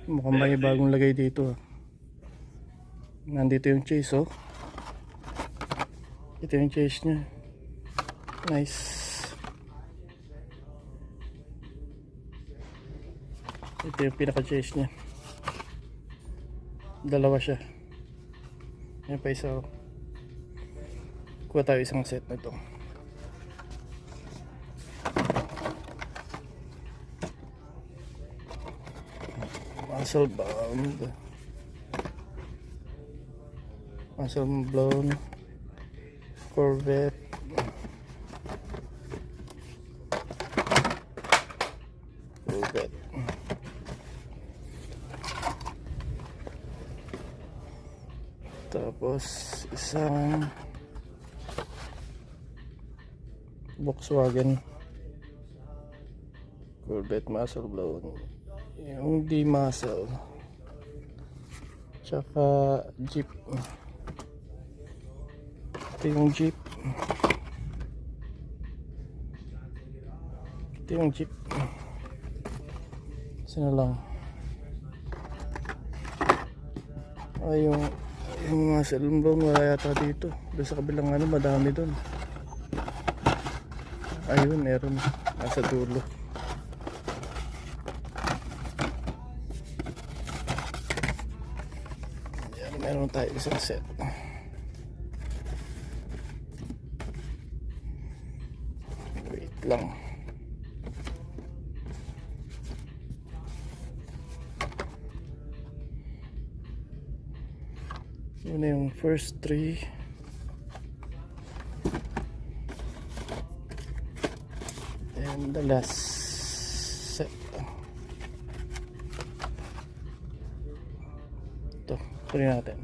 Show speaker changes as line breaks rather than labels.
Mukhang may bagong lagay dito. Nandito yung chase, oh. Ito yung chase niya. Nice. Ito yung pinaka-chase niya. Dalawa siya. Yan pa isa. Kuha tayo isang set na ito. Muscle blown Corvette. Tapos isang Volkswagen Corvette muscle blown, yung D-muscle, tsaka Jeep. Ito yung Jeep. Ito yung Jeep. Sino lang? Ay, yung muscle blown wala yata dito. Doon sa kabilang ano, madami doon. Ayun, meron. Nasa dulo. Yan, meron tayo isang set. Wait lang. Yun na yung first three. And the last set. Ito, kunin natin.